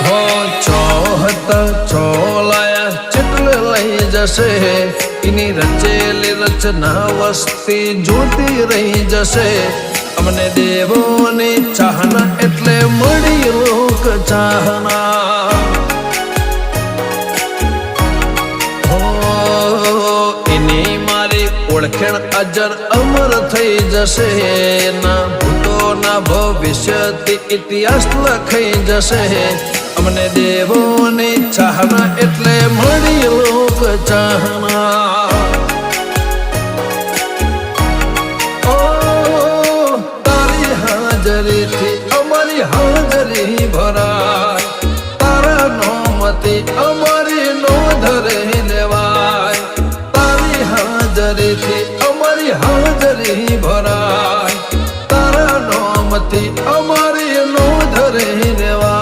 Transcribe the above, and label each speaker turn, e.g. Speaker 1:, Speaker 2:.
Speaker 1: હો ચોહત ચોલાયા ચિત્ર લઈ જશે એની રચેલી રચના વસ્તી જોતી રહી જશે અમને દેવોની ચાહના એટલે મળી લોક ચાહના એની મારી ઓળખેણ અજર અમર થઈ જશે ના ભૂતો ના ભવિષ્યથી ઇતિહાસ લખાઈ જશે અમને દેવોની ચાહના એટલે મળી લોક ચાહના હાજરીથી અમારી હાજરી ભરા